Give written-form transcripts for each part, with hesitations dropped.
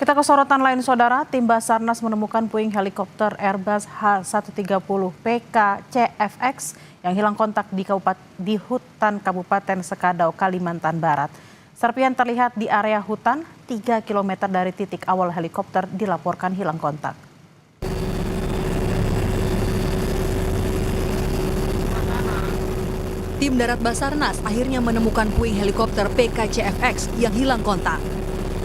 Kita ke sorotan lain, Saudara. Tim Basarnas menemukan puing helikopter Airbus H130 PK-CFX yang hilang kontak di hutan Kabupaten Sekadau, Kalimantan Barat. Serpihan terlihat di area hutan 3 km dari titik awal helikopter dilaporkan hilang kontak. Tim Darat Basarnas akhirnya menemukan puing helikopter PK-CFX yang hilang kontak.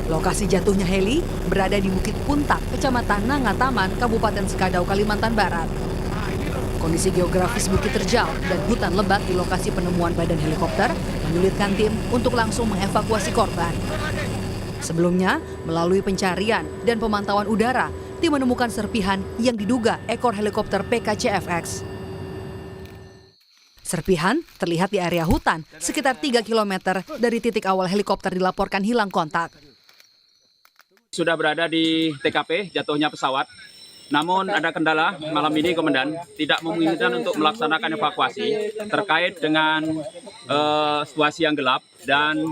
Lokasi jatuhnya heli berada di Bukit Puntak, Kecamatan Nangataman, Kabupaten Sekadau, Kalimantan Barat. Kondisi geografis bukit terjal dan hutan lebat di lokasi penemuan badan helikopter menyulitkan tim untuk langsung mengevakuasi korban. Sebelumnya, melalui pencarian dan pemantauan udara, tim menemukan serpihan yang diduga ekor helikopter PK-CFX. Serpihan terlihat di area hutan sekitar 3 km dari titik awal helikopter dilaporkan hilang kontak. Sudah berada di TKP jatuhnya pesawat, namun ada kendala malam ini Komandan tidak memungkinkan untuk melaksanakan evakuasi terkait dengan situasi yang gelap dan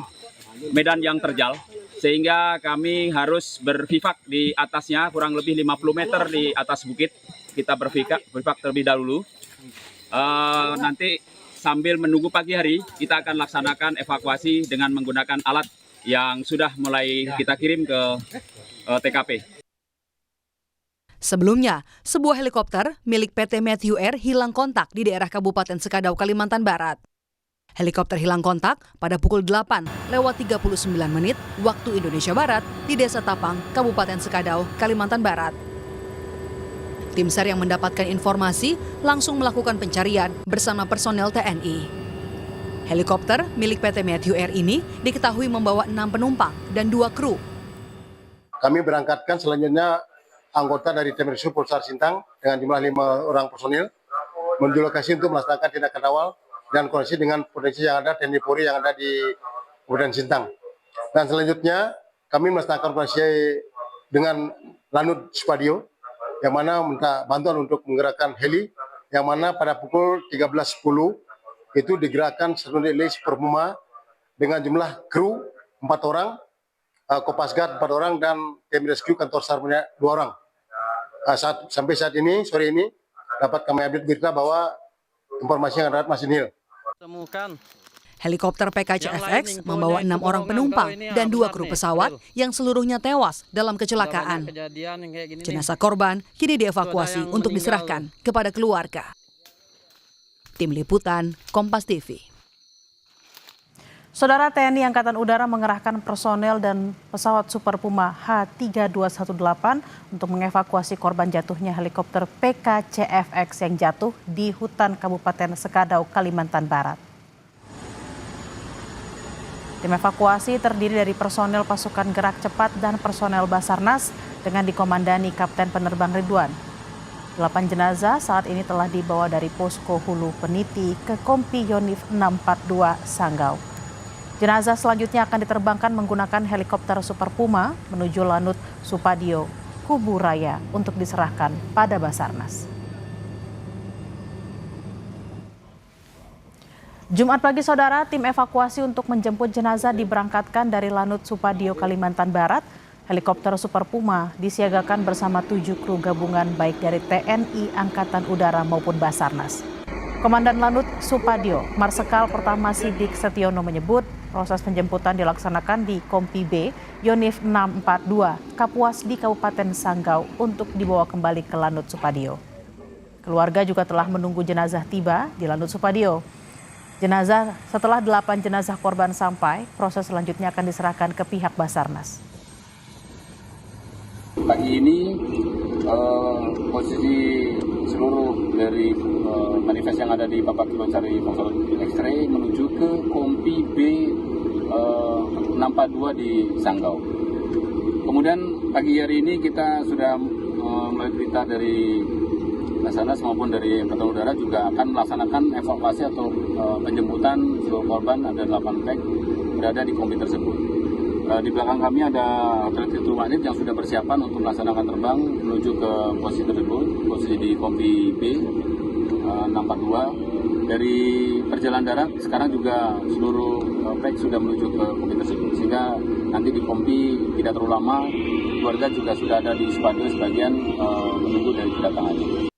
medan yang terjal, sehingga kami harus berpivak di atasnya kurang lebih 50 meter di atas bukit. Kita berpivak terlebih dahulu. Nanti sambil menunggu pagi hari kita akan laksanakan evakuasi dengan menggunakan alat yang sudah mulai kita kirim ke TKP. Sebelumnya, sebuah helikopter milik PT Matthew Air hilang kontak di daerah Kabupaten Sekadau, Kalimantan Barat. Helikopter hilang kontak pada pukul 8:39 waktu Indonesia Barat di Desa Tapang, Kabupaten Sekadau, Kalimantan Barat. Tim SAR yang mendapatkan informasi langsung melakukan pencarian bersama personel TNI. Helikopter milik PT Matthew Air ini diketahui membawa 6 penumpang dan 2 kru. Kami berangkatkan selanjutnya anggota dari Tim Rescue Polsar Sintang dengan jumlah 5 orang personil menuju lokasi untuk melaksanakan tindakan awal dan koordinasi dengan potensi yang ada TNI Polri yang ada di Kabupaten Sintang. Dan selanjutnya kami melaksanakan koordinasi dengan Lanut Supadio yang mana minta bantuan untuk menggerakkan heli yang mana pada pukul 13.10 itu digerakkan satu heli Super Puma dengan jumlah kru 4 orang, Kopas Guard 4 orang, dan tim rescue kantor SAR 2 orang. Sampai saat ini, sore ini, dapat kami update berita bahwa informasi yang ada masih nihil. Helikopter PK-CFX membawa 6 orang penumpang dan 2 kru pesawat yang seluruhnya tewas dalam kecelakaan. Jenazah korban kini dievakuasi untuk diserahkan kepada keluarga. Tim Liputan, Kompas TV. Saudara, TNI Angkatan Udara mengerahkan personel dan pesawat Super Puma H3218 untuk mengevakuasi korban jatuhnya helikopter PK-CFX yang jatuh di hutan Kabupaten Sekadau, Kalimantan Barat. Tim evakuasi terdiri dari personel pasukan gerak cepat dan personel Basarnas dengan dikomandani Kapten Penerbang Ridwan. 8 jenazah saat ini telah dibawa dari Posko Hulu Peniti ke Kompi Yonif 642 Sanggau. Jenazah selanjutnya akan diterbangkan menggunakan helikopter Super Puma menuju Lanut Supadio, Kubu Raya untuk diserahkan pada Basarnas. Jumat pagi, Saudara, tim evakuasi untuk menjemput jenazah diberangkatkan dari Lanut Supadio, Kalimantan Barat. Helikopter Super Puma disiagakan bersama 7 kru gabungan baik dari TNI Angkatan Udara maupun Basarnas. Komandan Lanut Supadio, Marsikal Pertama Sidik Setiono menyebut proses penjemputan dilaksanakan di Kompi B, Yonif 642, Kapuas di Kabupaten Sanggau untuk dibawa kembali ke Lanut Supadio. Keluarga juga telah menunggu jenazah tiba di Lanut Supadio. Setelah 8 jenazah korban sampai, proses selanjutnya akan diserahkan ke pihak Basarnas. Pagi ini posisi seluruh dari manifest yang ada di Bapak Kilocari Konsul X-ray menuju ke Kompi B 642 di Sanggau. Kemudian pagi hari ini kita sudah melihat berita dari Basarnas maupun dari Angkatan Udara juga akan melaksanakan evakuasi atau penjemputan seluruh korban, ada 8 pack berada di Kompi tersebut. Di belakang kami ada hotel Tirtumanit yang sudah persiapan untuk melaksanakan terbang menuju ke posisi tersebut, posisi di Kompi B 642. Dari perjalanan darat sekarang juga seluruh pack sudah menuju ke Kompi tersebut, sehingga nanti di Kompi tidak terlalu lama keluarga juga sudah ada di Spandau sebagian menunggu dari kedatangannya.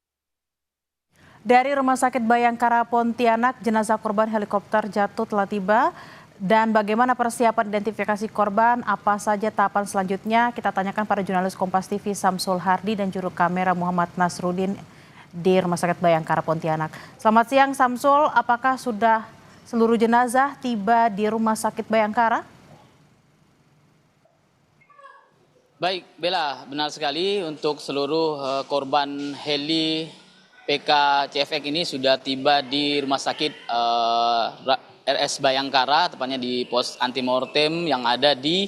Dari Rumah Sakit Bayangkara Pontianak, jenazah korban helikopter jatuh telah tiba. Dan bagaimana persiapan identifikasi korban, apa saja tahapan selanjutnya, kita tanyakan pada jurnalis Kompas TV Samsul Hardi dan juru kamera Muhammad Nasruddin di Rumah Sakit Bayangkara Pontianak. Selamat siang Samsul, apakah sudah seluruh jenazah tiba di Rumah Sakit Bayangkara? Baik, Bella, benar sekali untuk seluruh korban heli PK-CFX ini sudah tiba di Rumah Sakit RS Bayangkara, tepatnya di pos antimortem yang ada di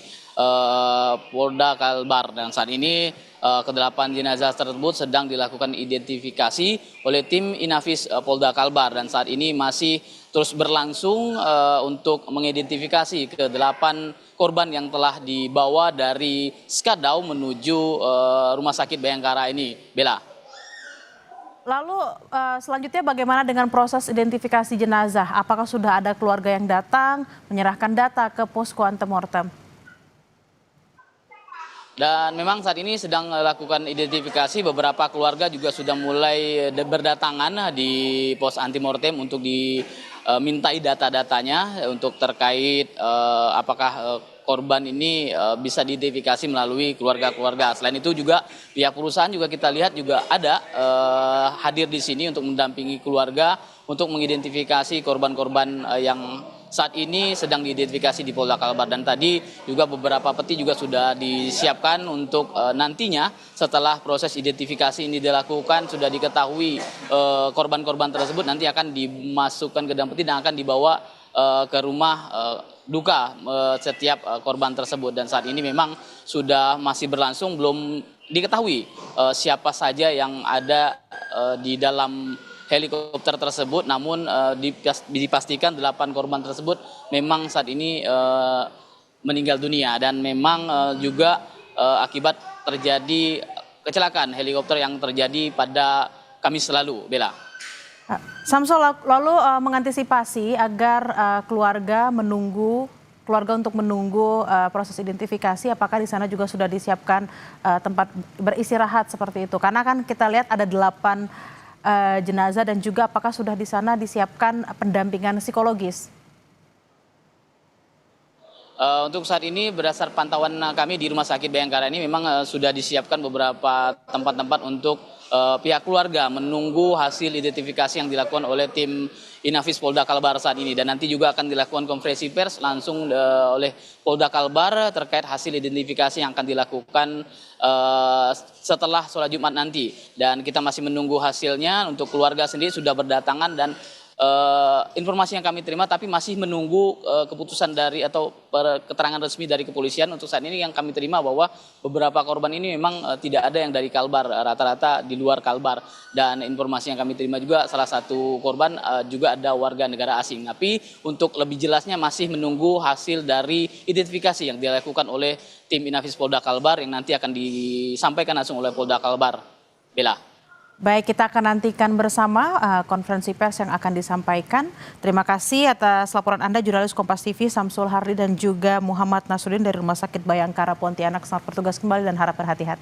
Polda Kalbar. Dan saat ini ke-8 jenazah tersebut sedang dilakukan identifikasi oleh tim Inafis Polda Kalbar. Dan saat ini masih terus berlangsung untuk mengidentifikasi ke-8 korban yang telah dibawa dari Skadau menuju Rumah Sakit Bayangkara ini. Bella. Lalu selanjutnya bagaimana dengan proses identifikasi jenazah? Apakah sudah ada keluarga yang datang menyerahkan data ke posko antemortem? Dan memang saat ini sedang melakukan identifikasi, beberapa keluarga juga sudah mulai berdatangan di pos antimortem untuk dimintai data-datanya untuk terkait apakah korban ini bisa diidentifikasi melalui keluarga-keluarga. Selain itu juga pihak perusahaan juga kita lihat juga ada hadir di sini untuk mendampingi keluarga untuk mengidentifikasi korban-korban yang saat ini sedang diidentifikasi di Polda Kalbar. Dan tadi juga beberapa peti juga sudah disiapkan untuk nantinya setelah proses identifikasi ini dilakukan, sudah diketahui korban-korban tersebut nanti akan dimasukkan ke dalam peti dan akan dibawa ke rumah duka setiap korban tersebut. Dan saat ini memang sudah masih berlangsung, belum diketahui siapa saja yang ada di dalam helikopter tersebut, namun dipastikan 8 korban tersebut memang saat ini meninggal dunia. Dan memang juga akibat terjadi kecelakaan helikopter yang terjadi pada Kamis lalu, Bella. Samsul, lalu mengantisipasi agar keluarga untuk menunggu proses identifikasi, apakah di sana juga sudah disiapkan tempat beristirahat seperti itu? Karena kan kita lihat ada 8 jenazah dan juga apakah sudah di sana disiapkan pendampingan psikologis? Untuk saat ini berdasar pantauan kami di Rumah Sakit Bayangkara ini memang sudah disiapkan beberapa tempat-tempat untuk pihak keluarga menunggu hasil identifikasi yang dilakukan oleh tim Inafis Polda Kalbar saat ini. Dan nanti juga akan dilakukan konferensi pers langsung oleh Polda Kalbar terkait hasil identifikasi yang akan dilakukan setelah sholat Jumat nanti. Dan kita masih menunggu hasilnya. Untuk keluarga sendiri sudah berdatangan dan informasi yang kami terima, tapi masih menunggu keputusan dari atau keterangan resmi dari kepolisian. Untuk saat ini yang kami terima bahwa beberapa korban ini memang tidak ada yang dari Kalbar, rata-rata di luar Kalbar. Dan informasi yang kami terima juga salah satu korban juga ada warga negara asing. Tapi untuk lebih jelasnya masih menunggu hasil dari identifikasi yang dilakukan oleh tim Inafis Polda Kalbar yang nanti akan disampaikan langsung oleh Polda Kalbar. Bella. Baik, kita akan nantikan bersama konferensi pers yang akan disampaikan. Terima kasih atas laporan Anda, jurnalis Kompas TV Samsul Hardi dan juga Muhammad Nasruddin dari Rumah Sakit Bayangkara Pontianak. Selamat bertugas kembali dan harap berhati-hati.